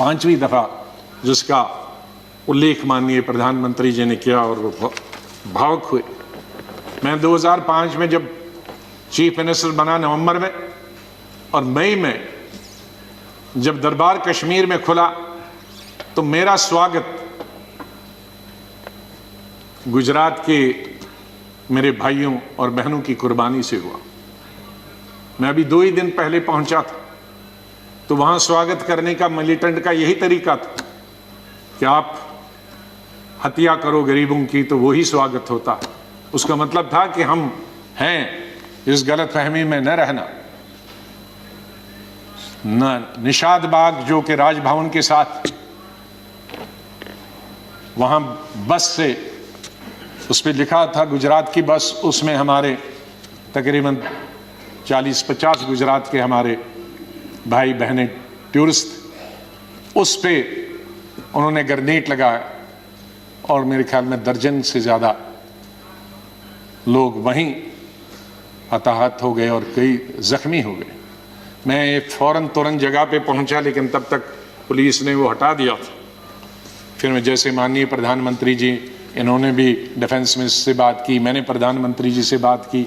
5वीं दफा जिसका उल्लेख माननीय प्रधानमंत्री जी ने किया और वो भावुक हुए। मैं 2005 में जब चीफ मिनिस्टर बना नवंबर में, और मई में जब दरबार कश्मीर में खुला, तो मेरा स्वागत गुजरात के मेरे भाइयों और बहनों की कुर्बानी से हुआ। मैं अभी 2 ही दिन पहले पहुंचा था, तो वहां स्वागत करने का मिलिटेंट का यही तरीका था कि आप हत्या करो गरीबों की तो वही स्वागत होता। उसका मतलब था कि हम हैं, इस गलतफहमी में न रहना। न निषाद बाग जो कि राजभवन के साथ, वहां बस से उस पर लिखा था गुजरात की बस, उसमें हमारे तकरीबन 40-50 गुजरात के हमारे भाई बहनें टूरिस्ट, उस पे उन्होंने ग्रेनेड लगाया और मेरे ख्याल में दर्जन से ज़्यादा लोग वहीं हताहत हो गए और कई जख्मी हो गए। मैं फौरन तुरंत जगह पे पहुंचा, लेकिन तब तक पुलिस ने वो हटा दिया था। फिर मैं जैसे माननीय प्रधानमंत्री जी, इन्होंने भी डिफेंस मिनिस्टर से बात की, मैंने प्रधानमंत्री जी से बात की,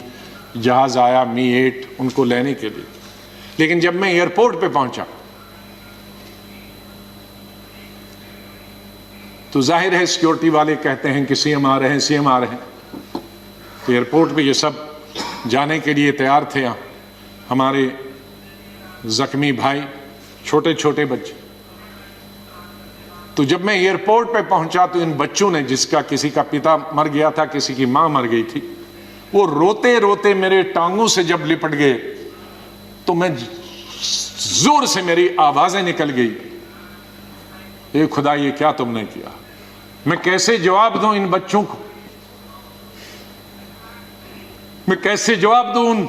जहाज़ आया मी-8 उनको लेने के लिए। लेकिन जब मैं एयरपोर्ट पे पहुंचा तो जाहिर है सिक्योरिटी वाले कहते हैं कि सीएम आ रहे हैं, सीएम आ रहे हैं। तो एयरपोर्ट पे ये सब जाने के लिए तैयार थे। हमारे जख्मी भाई, छोटे छोटे बच्चे। तो जब मैं एयरपोर्ट पे पहुंचा तो इन बच्चों ने, जिसका किसी का पिता मर गया था, किसी की मां मर गई थी, वो रोते रोते मेरे टांगों से जब लिपट गए तो मैं जोर से मेरी आवाजें निकल गई, ए खुदा ये क्या तुमने किया। मैं कैसे जवाब दूं इन बच्चों को, मैं कैसे जवाब दूं उन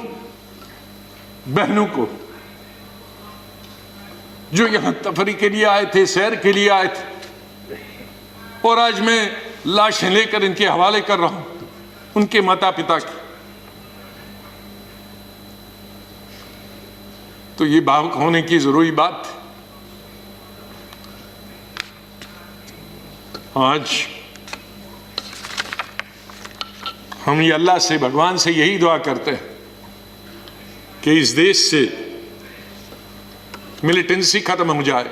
बहनों को जो यहां तफरी के लिए आए थे, सैर के लिए आए थे, और आज मैं लाशें लेकर इनके हवाले कर रहा हूं उनके माता पिता की। तो ये भावुक होने की जरूरी बात। आज हम ये अल्लाह से, भगवान से यही दुआ करते हैं कि इस देश से मिलिटेंसी खत्म हो जाए,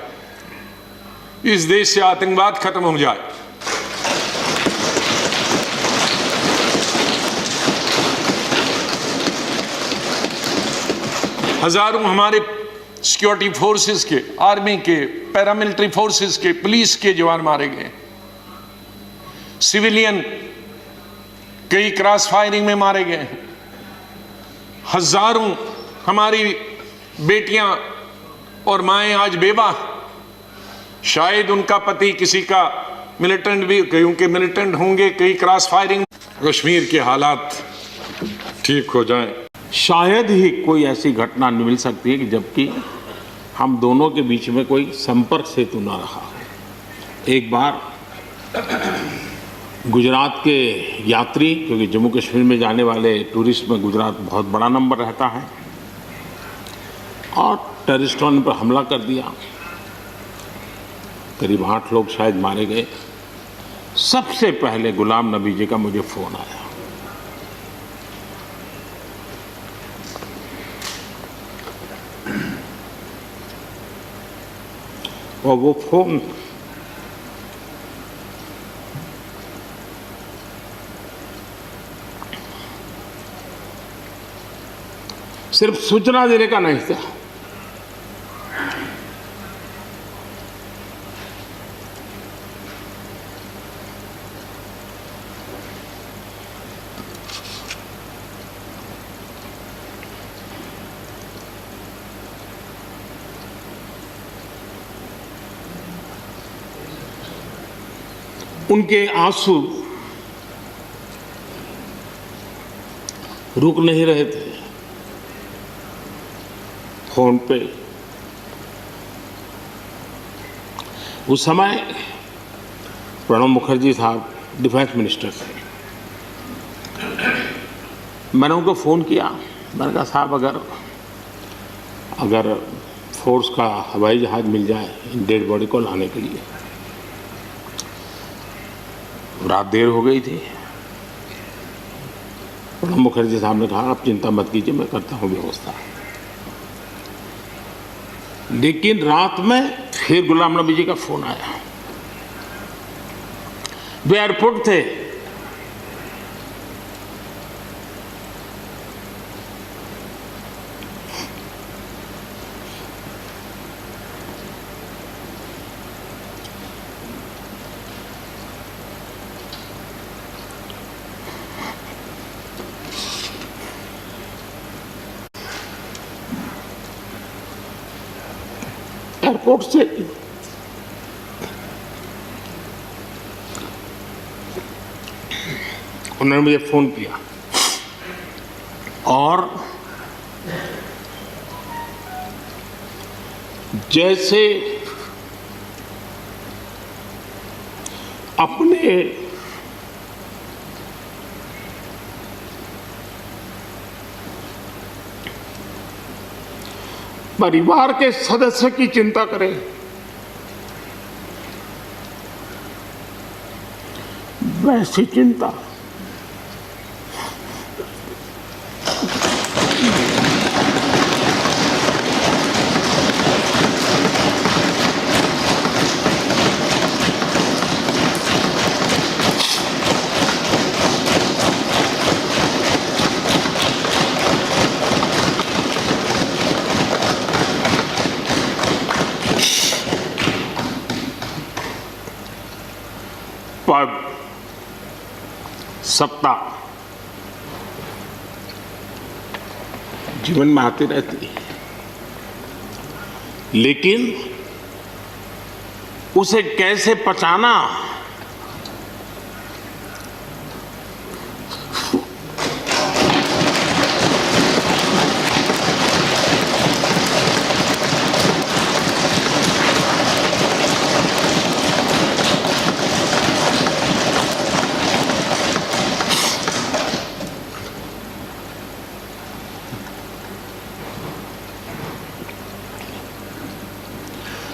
इस देश से आतंकवाद खत्म हो जाए। हजारों हमारे सिक्योरिटी फोर्सेस के, आर्मी के, पैरामिलिट्री फोर्सेस के, पुलिस के जवान मारे गए, सिविलियन कई क्रॉस फायरिंग में मारे गए, हजारों हमारी बेटियां और माएं आज बेवा, शायद उनका पति किसी का मिलिटेंट भी, क्योंकि मिलिटेंट होंगे, कई क्रॉस फायरिंग। कश्मीर के हालात ठीक हो जाएं। शायद ही कोई ऐसी घटना मिल सकती है कि जबकि हम दोनों के बीच में कोई संपर्क सेतु ना रहा। एक बार गुजरात के यात्री, क्योंकि जम्मू कश्मीर में जाने वाले टूरिस्ट में गुजरात बहुत बड़ा नंबर रहता है, और टेररिस्टों ने पर हमला कर दिया, करीब 8 लोग शायद मारे गए। सबसे पहले गुलाम नबी जी का मुझे फोन आया, और वो फोन सिर्फ सूचना देने का नहीं था, उनके आंसू रुक नहीं रहे थे। फोन पे उस समय प्रणब मुखर्जी साहब डिफेंस मिनिस्टर थे। मैंने उनको फ़ोन किया, मैंने कहा साहब अगर फोर्स का हवाई जहाज मिल जाए इन डेड बॉडी को लाने के लिए। रात देर हो गई थी। प्रणब मुखर्जी साहब ने कहा आप चिंता मत कीजिए, मैं करता हूँ व्यवस्था। लेकिन रात में फिर गुलाम नबी जी का फोन आया। वे एयरपोर्ट थे। एयरपोर्ट से उन्होंने मुझे फोन किया और जैसे अपने परिवार के सदस्य की चिंता करें, वैसी चिंता पद, सत्ता जीवन में आती रहती है, लेकिन उसे कैसे पचाना,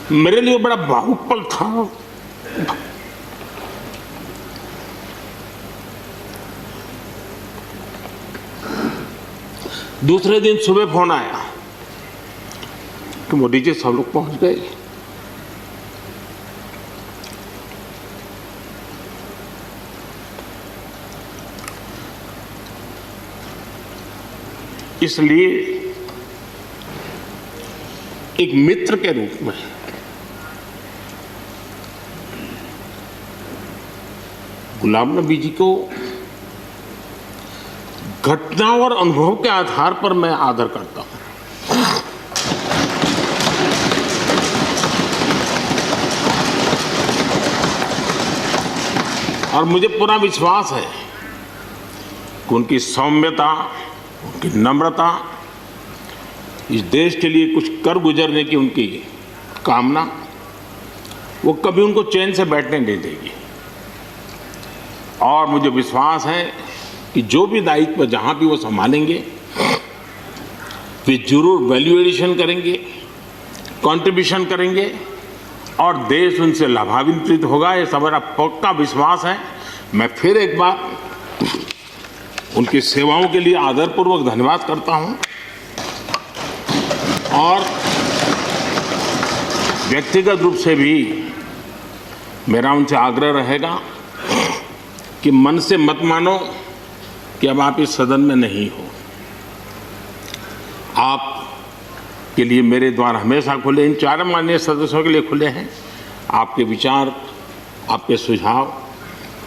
मेरे लिए बड़ा भावुक पल था। दूसरे दिन सुबह फोन आया कि मोदी जी सब लोग पहुंच गए। इसलिए एक मित्र के रूप में गुलाम नबी जी को घटना और अनुभव के आधार पर मैं आदर करता हूं। और मुझे पूरा विश्वास है कि उनकी सौम्यता, उनकी नम्रता, इस देश के लिए कुछ कर गुजरने की उनकी कामना, वो कभी उनको चैन से बैठने नहीं देगी। और मुझे विश्वास है कि जो भी दायित्व जहां भी वो संभालेंगे, वे जरूर वैल्यू एडिशन करेंगे, कंट्रीब्यूशन करेंगे और देश उनसे लाभान्वित होगा। ये सब मेरा पक्का विश्वास है। मैं फिर एक बार उनकी सेवाओं के लिए आदरपूर्वक धन्यवाद करता हूं और व्यक्तिगत रूप से भी मेरा उनसे आग्रह रहेगा कि मन से मत मानो कि अब आप इस सदन में नहीं हो। आप के लिए मेरे द्वार हमेशा खुले, इन चार माननीय सदस्यों के लिए खुले हैं। आपके विचार, आपके सुझाव,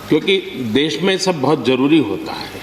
क्योंकि देश में सब बहुत जरूरी होता है।